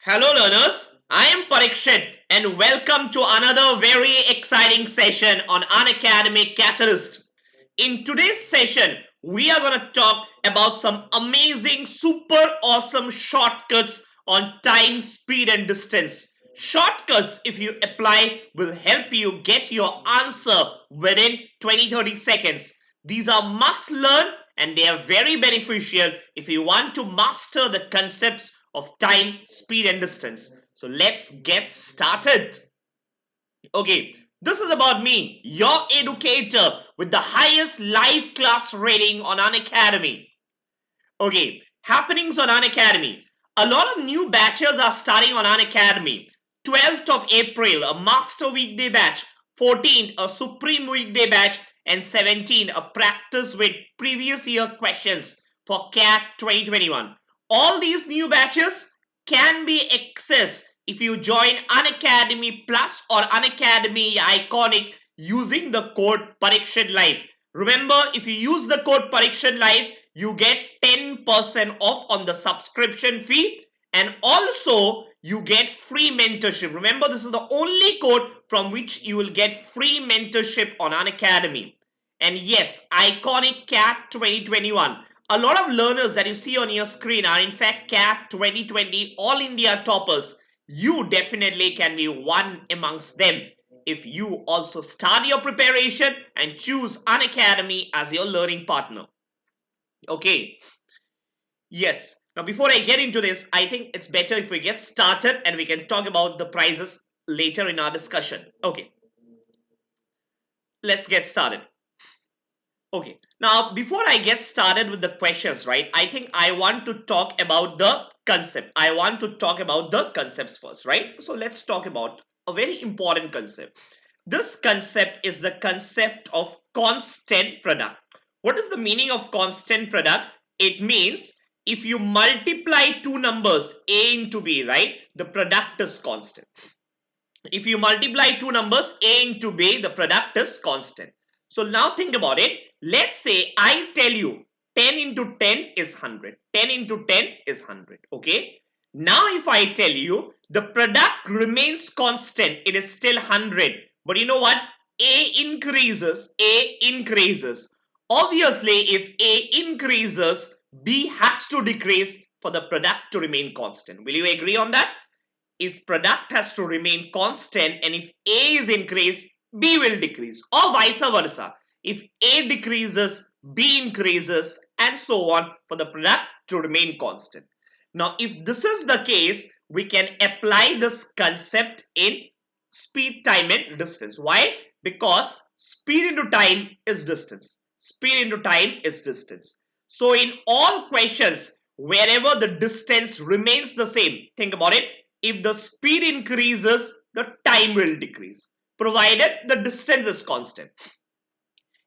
Hello learners, I am Parikshit and welcome to another very exciting session on Unacademy CAT-alyst. In today's session, we are going to talk about some amazing, super awesome shortcuts on time, speed and distance. Shortcuts, if you apply, will help you get your answer within 20-30 seconds. These are must learn and they are very beneficial if you want to master the concepts of time, speed and distance. So let's get started. Okay, this is about me, your educator with the highest live class rating on Unacademy. Okay, happenings on Unacademy. A lot of new batches are starting on Unacademy. 12th of April, a master weekday batch. 14th, a supreme weekday batch. And 17th, a practice with previous year questions for CAT 2021. All these new batches can be accessed if you join Unacademy Plus or Unacademy Iconic using the code Parikshit Live. Remember, if you use the code Parikshit Live, you get 10% off on the subscription fee and also you get free mentorship. Remember, this is the only code from which you will get free mentorship on Unacademy. And yes, Iconic CAT 2021. A lot of learners that you see on your screen are in fact CAT 2020 All India toppers. You definitely can be one amongst them if you also start your preparation and choose Unacademy as your learning partner. Okay. Yes. Now, before I get into this, I think it's better if we get started and we can talk about the prizes later in our discussion. Okay. Let's get started. Okay, now before I get started with the questions, right, I think I want to talk about the concept. I want to talk about the concepts first, right? So let's talk about a very important concept. This concept is the concept of constant product. What is the meaning of constant product? It means if you multiply two numbers A into B, right, the product is constant. If you multiply two numbers A into B, the product is constant. So now think about it. Let's say I tell you 10 into 10 is 100. 10 into 10 is 100. Okay. Now if I tell you the product remains constant, it is still 100. But you know what? A increases. A increases. Obviously, if A increases, B has to decrease for the product to remain constant. Will you agree on that? If product has to remain constant and if A is increased, B will decrease or vice versa. If A decreases, B increases and so on for the product to remain constant. Now, if this is the case, we can apply this concept in speed, time and distance. Why? Because speed into time is distance. Speed into time is distance. So in all questions, wherever the distance remains the same, think about it. If the speed increases, the time will decrease, provided the distance is constant.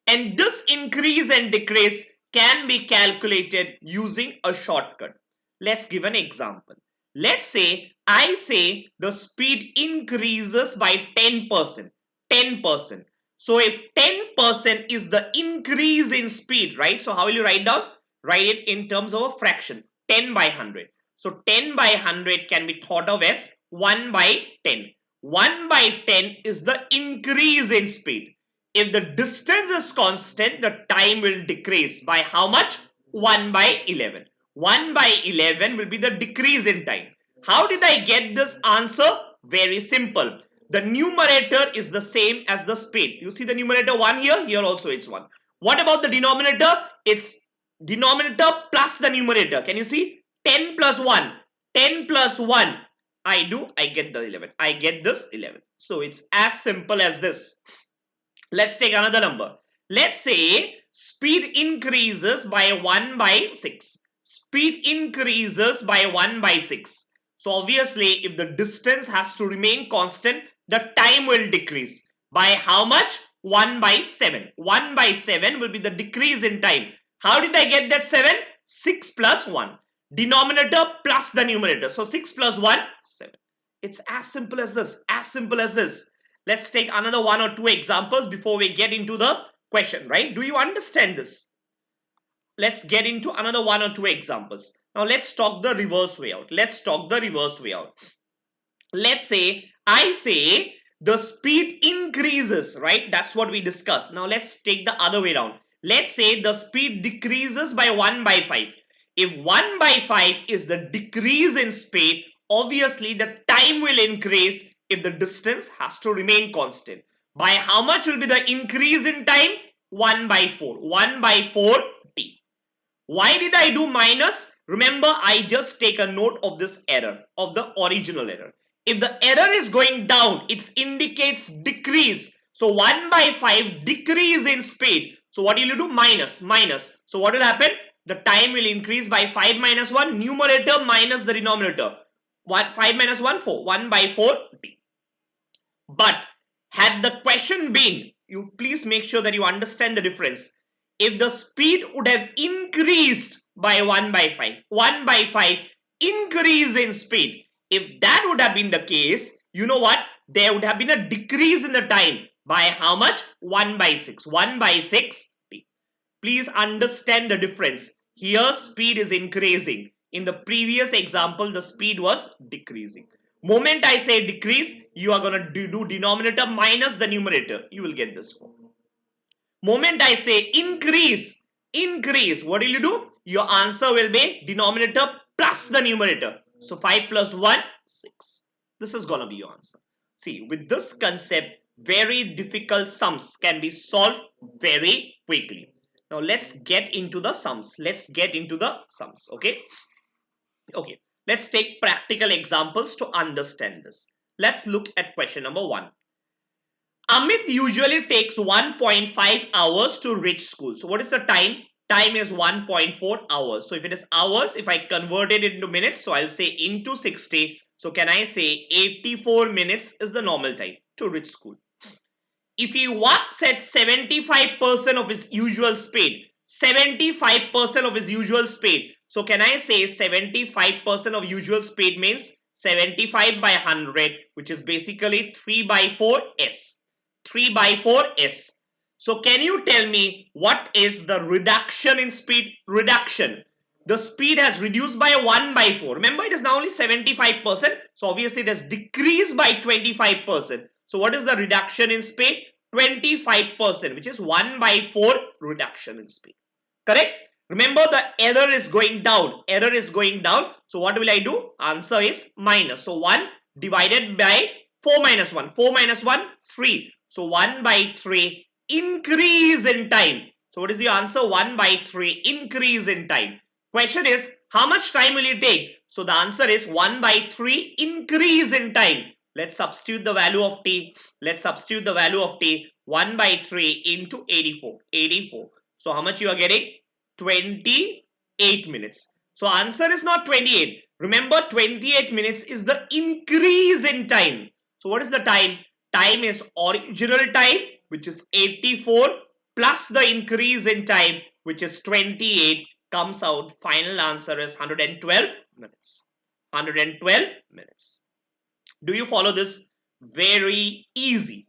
And this increase and decrease can be calculated using a shortcut. Let's give an example. Let's say I say the speed increases by 10%. 10%. So if 10% is the increase in speed, right? So how will you write down? Write it in terms of a fraction. 10 by 100. So 10 by 100 can be thought of as 1 by 10. 1 by 10 is the increase in speed. If the distance is constant, the time will decrease by how much? 1 by 11. 1 by 11 will be the decrease in time. How did I get this answer? Very simple. The numerator is the same as the speed. You see the numerator 1 here? Here also it's 1. What about the denominator? It's denominator plus the numerator. Can you see? 10 plus 1. 10 plus 1. I get the 11. I get this 11. So it's as simple as this. Let's take another number. Let's say speed increases by 1 by 6. Speed increases by 1 by 6. So obviously, if the distance has to remain constant, the time will decrease. By how much? 1 by 7. 1 by 7 will be the decrease in time. How did I get that 7? 6 plus 1. Denominator plus the numerator. So 6 plus 1, 7. It's as simple as this. As simple as this. Let's take another one or two examples before we get into the question, right? Do you understand this? Let's get into another one or two examples. Now let's talk the reverse way out. Let's talk the reverse way out. Let's say I say the speed increases, right? That's what we discussed. Now let's take the other way around. Let's say the speed decreases by 1 by 5. If 1 by 5 is the decrease in speed, obviously the time will increase if the distance has to remain constant. By how much will be the increase in time? 1 by 4. 1 by 4 t. Why did I do minus? Remember, I just take a note of this error, of the original error. If the error is going down, it indicates decrease. So 1 by 5 decrease in speed. So what will you do? Minus, minus. So what will happen? The time will increase by 5 minus 1, numerator minus the denominator. 5 minus 1, 4. 1 by 4 t. But had the question been, you please make sure that you understand the difference. If the speed would have increased by 1 by 5, 1 by 5 increase in speed, if that would have been the case, you know what? There would have been a decrease in the time by how much? 1 by 6. 1 by 6 t. Please understand the difference. Here speed is increasing. In the previous example, the speed was decreasing. Moment I say decrease, you are going to do denominator minus the numerator. You will get this form. Moment I say increase, increase, what will you do? Your answer will be denominator plus the numerator. So 5 plus 1, 6. This is going to be your answer. See, with this concept, very difficult sums can be solved very quickly. Now let's get into the sums. Let's get into the sums. Okay. Okay. Let's take practical examples to understand this. Let's look at question number 1. Amit usually takes 1.5 hours to reach school. So what is the time? Time is 1.4 hours. So if it is hours, if I convert it into minutes, so I'll say into 60. So can I say 84 minutes is the normal time to reach school. If he walks at 75% of his usual speed, 75% of his usual speed. So can I say 75% of usual speed means 75 by 100, which is basically 3 by 4 s. 3 by 4 s. So can you tell me what is the reduction in speed? Reduction. The speed has reduced by 1 by 4. Remember, it is now only 75%. So obviously it has decreased by 25%. So what is the reduction in speed? 25%, which is 1 by 4 reduction in speed. Correct? Remember, the error is going down. Error is going down. So what will I do? Answer is minus. So 1 divided by 4 minus 1. 4 minus 1, 3. So 1 by 3 increase in time. So what is the answer? 1 by 3 increase in time. Question is, how much time will it take? So the answer is 1 by 3 increase in time. Let's substitute the value of t. Let's substitute the value of t. 1 by 3 into 84. 84. So how much you are getting? 28 minutes. So answer is not 28. Remember, 28 minutes is the increase in time. So what is the time? Time is original time, which is 84, plus the increase in time, which is 28, comes out. Final answer is 112 minutes. 112 minutes. Do you follow this? Very easy.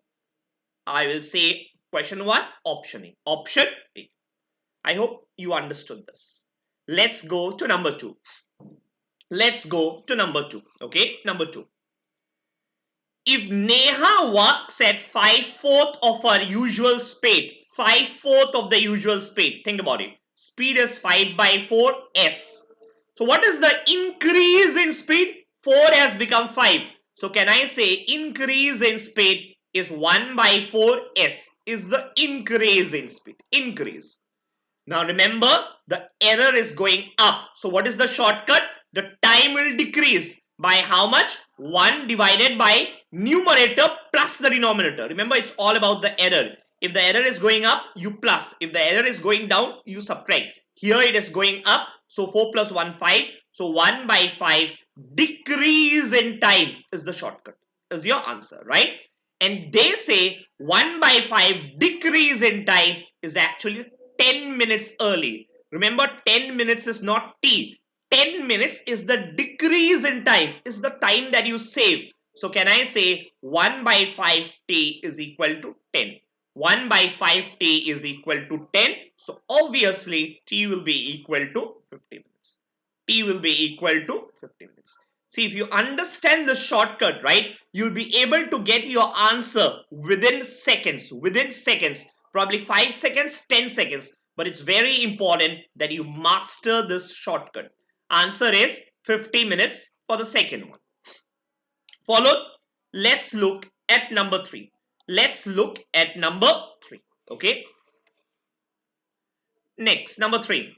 I will say question 1, option A. Option A. I hope you understood this. Let's go to number 2. Let's go to number 2. Okay, number 2. If Neha walks at 5/4 of her usual speed, 5/4 of the usual speed, think about it. Speed is 5 by 4 s. So what is the increase in speed? 4 has become 5. So can I say increase in speed is 1 by 4 s is the increase in speed. Increase. Now remember, the error is going up. So what is the shortcut? The time will decrease by how much? 1 divided by numerator plus the denominator. Remember, it's all about the error. If the error is going up, you plus. If the error is going down, you subtract. Here it is going up. So 4 plus 1, 5. So 1 by 5 decrease in time is the shortcut. Is your answer, right? And they say 1 by 5 decrease in time is actually 10 minutes early. Remember, 10 minutes is not t. 10 minutes is the decrease in time, is the time that you save. So can I say 1 by 5t is equal to 10. 1 by 5t is equal to 10. So obviously t will be equal to 50 minutes. T will be equal to 50 minutes. See, if you understand the shortcut, right, you'll be able to get your answer within seconds, probably 5 seconds, 10 seconds. But it's very important that you master this shortcut. Answer is 50 minutes for the second one. Followed, let's look at number 3. Let's look at number 3. Okay. Next, number 3.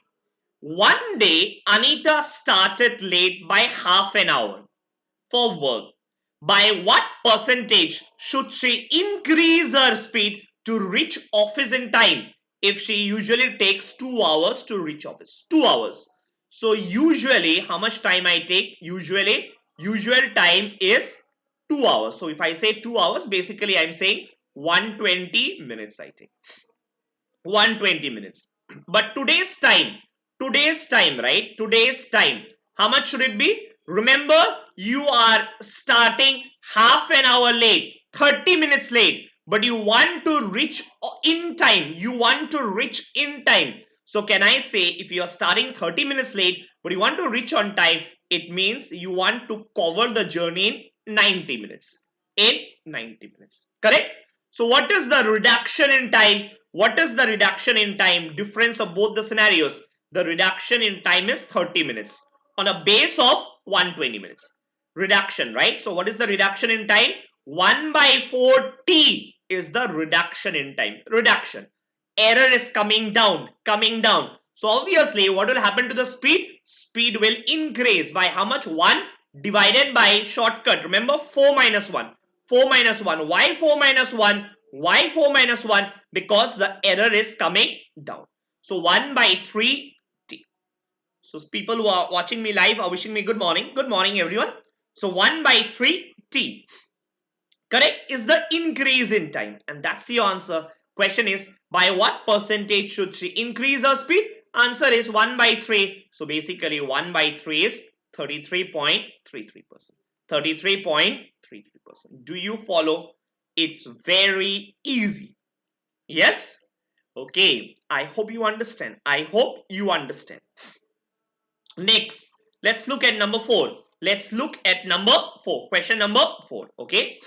One day, Anita started late by half an hour for work. By what percentage should she increase her speed to reach office in time if she usually takes 2 hours to reach office? 2 hours. So usually, how much time I take? Usual time is 2 hours. So if I say 2 hours, basically I'm saying 120 minutes I take. 120 minutes. But today's time, right? Today's time, how much should it be? Remember, you are starting half an hour late, 30 minutes late, but you want to reach in time. So can I say, if you are starting 30 minutes late, but you want to reach on time, it means you want to cover the journey in 90 minutes. Correct? So what is the reduction in time? Difference of both the scenarios. The reduction in time is 30 minutes on a base of 120 minutes. Reduction, right? So what is the reduction in time? 1 by 4 T is the reduction in time. Reduction. Error is coming down. So obviously, what will happen to the speed? Speed will increase by how much? 1 divided by shortcut. Remember, 4 minus 1. 4 minus 1. Why 4 minus 1? Why 4 minus 1? Because the error is coming down. So 1 by 3 T. So people who are watching me live are wishing me good morning. Good morning, everyone. So 1 by 3 T. Correct? Is the increase in time. And that's your answer. Question is, by what percentage should she increase her speed? Answer is 1 by 3. So basically 1 by 3 is 33.33%. 33.33%. Do you follow? It's very easy. Yes? Okay. I hope you understand. Next, let's look at number 4. Question number 4. Okay.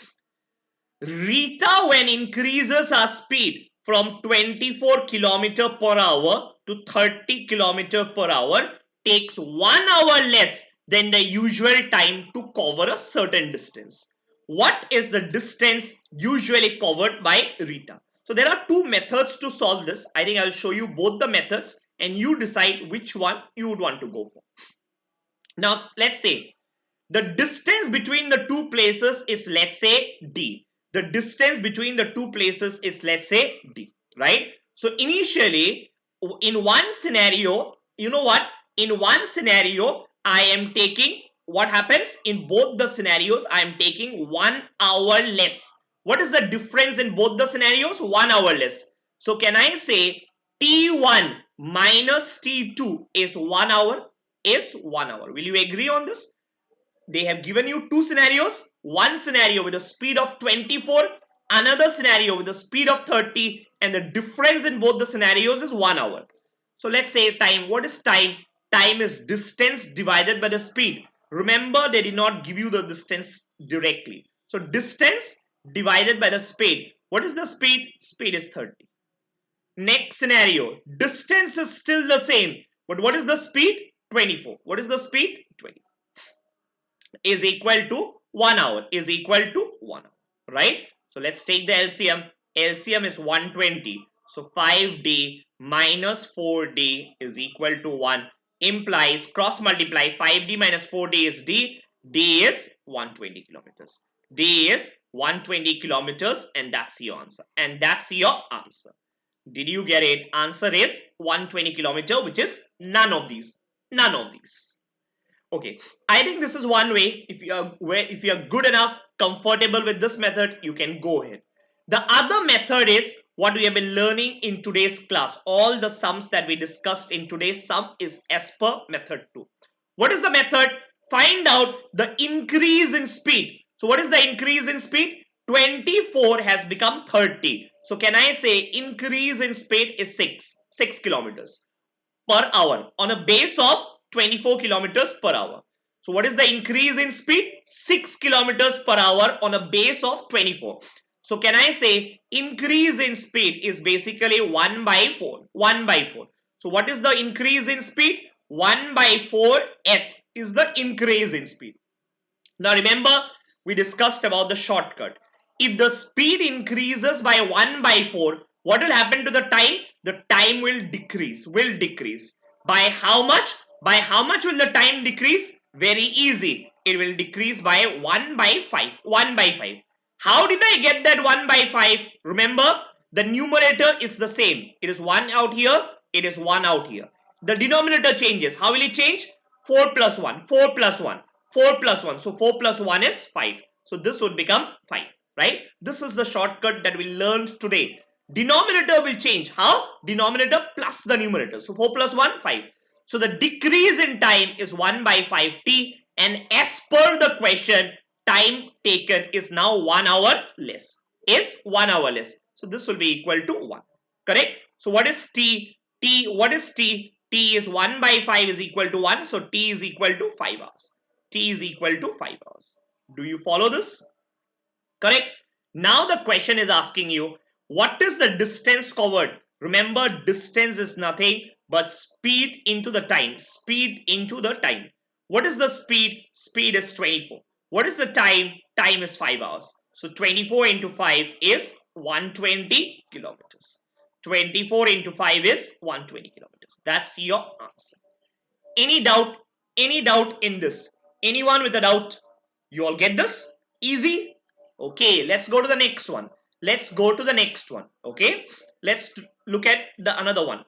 Rita, when increases her speed from 24 km per hour to 30 km per hour, takes 1 hour less than the usual time to cover a certain distance. What is the distance usually covered by Rita? So there are 2 methods to solve this. I think I'll show you both the methods and you decide which one you would want to go for. Now, let's say the distance between the 2 places is, let's say, D. The distance between the 2 places is, let's say, D, right? So initially, in one scenario, you know what? In one scenario, I am taking, what happens? In both the scenarios, I am taking 1 hour less. What is the difference in both the scenarios? 1 hour less. So can I say T1 minus T2 is 1 hour? Will you agree on this? They have given you 2 scenarios. One scenario with a speed of 24, another scenario with a speed of 30, and the difference in both the scenarios is 1 hour. So let's say time. What is time? Time is distance divided by the speed. Remember, they did not give you the distance directly. So distance divided by the speed. What is the speed? Speed is 30. Next scenario. Distance is still the same. But what is the speed? 24. What is the speed? 24. Is equal to 1 hour. Right? So let's take the LCM. LCM is 120. So 5D minus 4D is equal to 1. Implies, cross multiply, 5D minus 4D is D. D is 120 kilometers. D is 120 kilometers, and that's your answer. Did you get it? Answer is 120 kilometer, which is none of these. Okay, I think this is one way. If you are good enough, comfortable with this method, you can go ahead. The other method is what we have been learning in today's class. All the sums that we discussed in today's sum is as per method 2. What is the method? Find out the increase in speed. So what is the increase in speed? 24 has become 30. So can I say increase in speed is 6 kilometers per hour on a base of 24 kilometers per hour. So what is the increase in speed? 6 kilometers per hour on a base of 24. So can I say increase in speed is basically 1 by 4. 1 by 4. So what is the increase in speed? 1 by 4 s is the increase in speed. Now remember, we discussed about the shortcut. If the speed increases by 1 by 4, what will happen to the time? The time will decrease. By how much? By how much will the time decrease? Very easy. It will decrease by 1 by 5. 1 by 5. How did I get that 1 by 5? Remember, the numerator is the same. It is 1 out here. It is 1 out here. The denominator changes. How will it change? 4 plus 1. 4 plus 1. 4 plus 1. So 4 plus 1 is 5. So this would become 5. Right? This is the shortcut that we learned today. Denominator will change. How? Denominator plus the numerator. So 4 plus 1, 5. So the decrease in time is 1 by 5t, and as per the question, time taken is now 1 hour less. Is 1 hour less. So this will be equal to 1. Correct? So what is t? What is t? T is 1 by 5 is equal to 1. So t is equal to 5 hours. T is equal to 5 hours. Do you follow this? Correct? Now the question is asking you, what is the distance covered? Remember, distance is nothing but speed into the time. Speed into the time. What is the speed? Speed is 24. What is the time? Time is 5 hours. So 24 into 5 is 120 kilometers. 24 into 5 is 120 kilometers. That's your answer. Any doubt? Any doubt in this? Anyone with a doubt? You all get this? Easy? Okay, let's go to the next one. Let's go to the next one. Okay, let's look at the another one.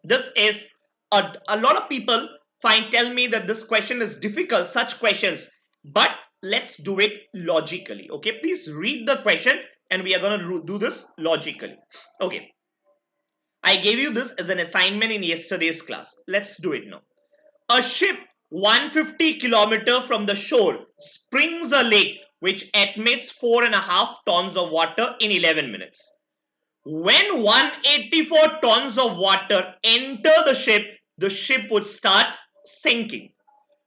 This is a lot of people tell me that this question is difficult, such questions, but let's do it logically. Okay, please read the question and we are going to do this logically. Okay, I gave you this as an assignment in yesterday's class. Let's do it now. A ship 150 kilometers from the shore springs a lake which emits 4.5 tons of water in 11 minutes. When 184 tons of water enter the ship would start sinking.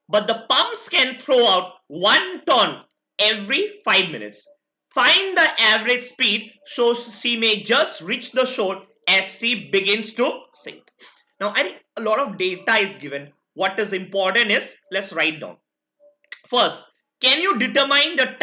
But the pumps can throw out 1 ton every 5 minutes. Find the average speed so she may just reach the shore as she begins to sink. Now, I think a lot of data is given. What is important is, let's write down. First, can you determine the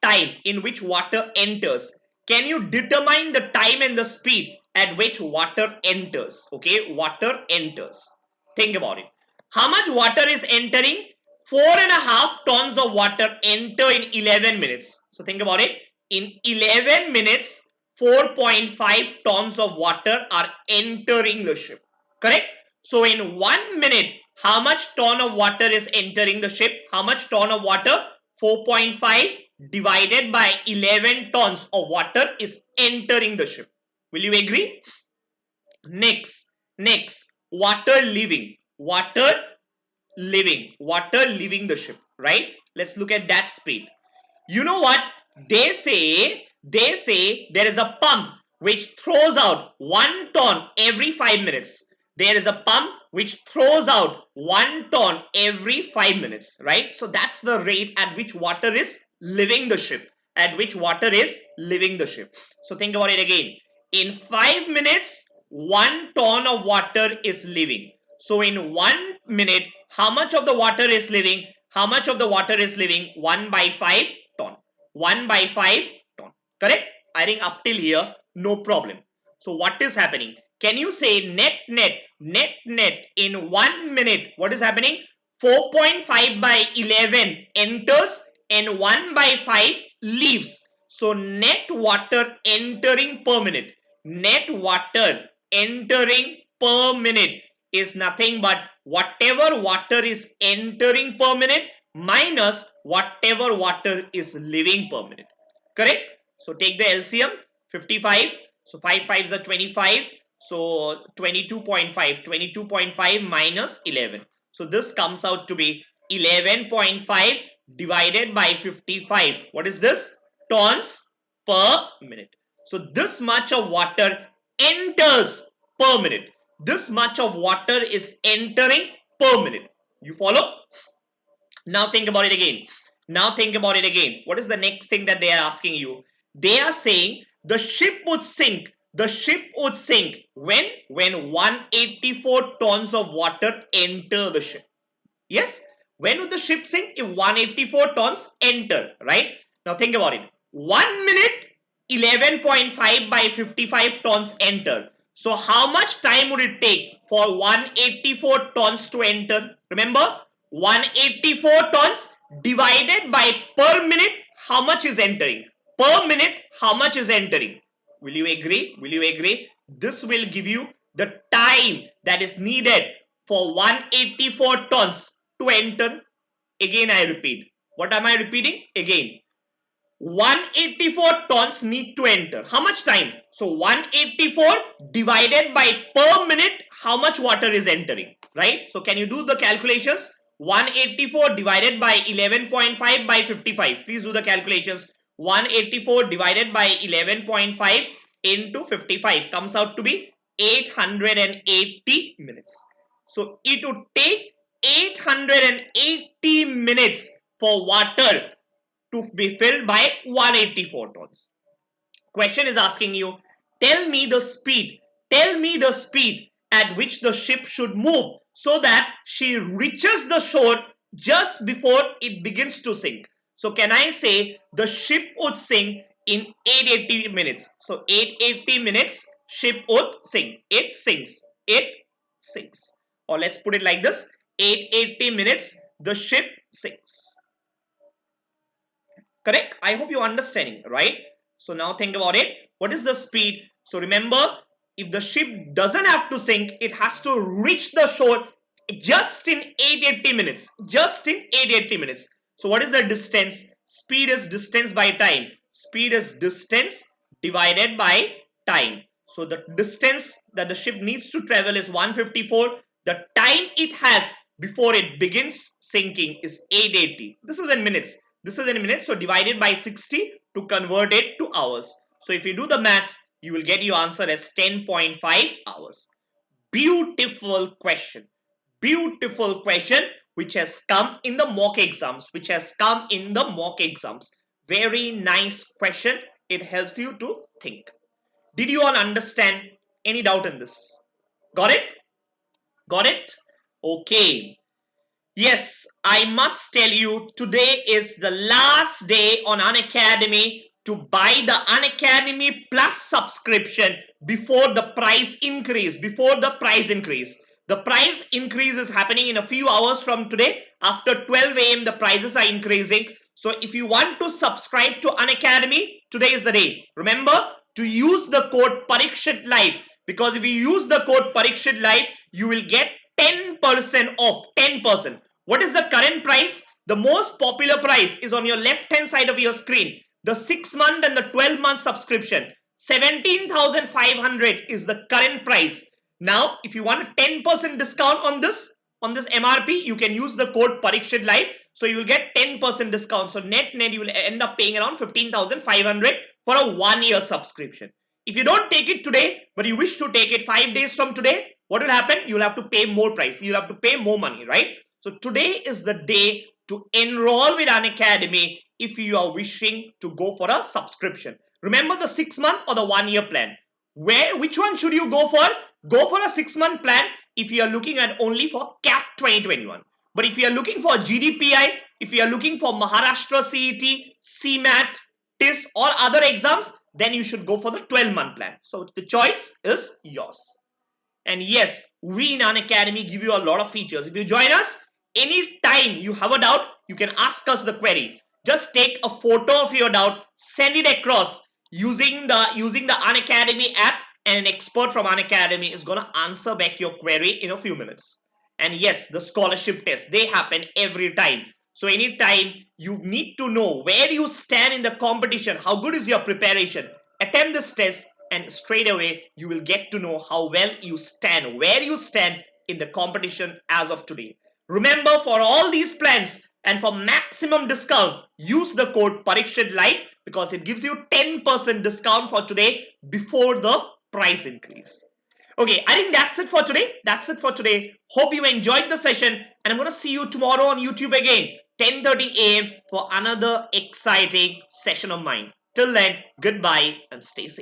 time in which water enters? Can you determine the time and the speed at which water enters? Okay, water enters. Think about it. How much water is entering? 4.5 tons of water enter in 11 minutes. So think about it. In 11 minutes, 4.5 tons of water are entering the ship. Correct? So in 1 minute, how much ton of water is entering the ship? How much ton of water? 4.5 divided by 11 tons of water is entering the ship. Will you agree? Next, water leaving the ship, right? Let's look at that speed. You know what? They say there is a pump which throws out 1 ton every 5 minutes. There is a pump which throws out 1 ton every 5 minutes, right? So that's the rate at which water is leaving the ship. So think about it again. In 5 minutes, 1 ton of water is leaving. So in 1 minute, how much of the water is leaving? 1 by 5 ton. 1 by 5 ton. Correct? I think up till here, no problem. So what is happening? Can you say net in 1 minute? What is happening? 4.5 by 11 enters and 1 by 5 leaves. So net water entering per minute. Net water entering per minute is nothing but whatever water is entering per minute minus whatever water is leaving per minute. Correct? So take the LCM, 55. So 5 5s are 25. So 22.5 minus 11. So this comes out to be 11.5 divided by 55. What is this? Tons per minute. So this much of water enters per minute. This much of water is entering per minute. You follow? Now think about it again. Now think about it again. What is the next thing that they are asking you? They are saying the ship would sink. The ship would sink when 184 tons of water enter the ship. Yes, when would the ship sink? If 184 tons enter, right? Now think about it. 1 minute, 11.5 by 55 tons enter. So how much time would it take for 184 tons to enter? Remember, 184 tons divided by per minute, how much is entering? Per minute, how much is entering? Will you agree? Will you agree? This will give you the time that is needed for 184 tons to enter. Again, I repeat. What am I repeating? Again, 184 tons need to enter. How much time? So 184 divided by per minute, how much water is entering, right? So can you do the calculations? 184 divided by 11.5 by 55. Please do the calculations. 184 divided by 11.5 into 55 comes out to be 880 minutes. So it would take 880 minutes for water to be filled by 184 tons. Question is asking you, tell me the speed at which the ship should move so that she reaches the shore just before it begins to sink. So can I say the ship would sink in 880 minutes? So 880 minutes ship would sink. It sinks. It sinks. Or let's put it like this. 880 minutes the ship sinks. Correct? I hope you're understanding, right? So now think about it. What is the speed? So remember, if the ship doesn't have to sink, it has to reach the shore just in 880 minutes. Just in 880 minutes. So what is the distance? Speed is distance by time. Speed is distance divided by time. So the distance that the ship needs to travel is 154. The time it has before it begins sinking is 880. This is in minutes. This is in minutes, so divided by 60 to convert it to hours. So if you do the maths, you will get your answer as 10.5 hours. Beautiful question. Beautiful question which has come in the mock exams. Very nice question. It helps you to think. Did you all understand? Any doubt in this? Got it? Got it? Okay. Yes, I must tell you, today is the last day on Unacademy to buy the Unacademy Plus subscription before the price increase. The price increase is happening in a few hours from today. After 12 a.m. the prices are increasing. So if you want to subscribe to Unacademy, today is the day. Remember to use the code Parikshit Live, because if you use the code Parikshit Live, you will get 10% off. 10%. What is the current price? The most popular price is on your left hand side of your screen. The 6-month and the 12-month subscription. 17,500 is the current price. Now, if you want a 10% discount on this MRP, you can use the code Parikshit Live. So you will get 10% discount. So net you will end up paying around 15,500 for a 1-year subscription. If you don't take it today, but you wish to take it 5 days from today, what will happen? You'll have to pay more price. You'll have to pay more money, right? So today is the day to enroll with Unacademy if you are wishing to go for a subscription. Remember the 6-month or the 1-year plan. Which one should you go for? Go for a 6-month plan if you are looking at only for CAT 2021. But if you are looking for GDPI, if you are looking for Maharashtra CET, CMAT, TIS or other exams, then you should go for the 12-month plan. So the choice is yours. And yes, we in Unacademy give you a lot of features. If you join us, anytime you have a doubt, you can ask us the query. Just take a photo of your doubt, send it across using the Unacademy app, and an expert from Unacademy is going to answer back your query in a few minutes. And yes, the scholarship tests, they happen every time. So anytime you need to know where you stand in the competition, how good is your preparation, attempt this test and straight away you will get to know how well you stand, where you stand in the competition as of today. Remember, for all these plans and for maximum discount, use the code Parikshit Live because it gives you 10% discount for today before the price increase. Okay, I think that's it for today. Hope you enjoyed the session. And I'm going to see you tomorrow on YouTube again, 10:30 a.m. for another exciting session of mine. Till then, goodbye and stay safe.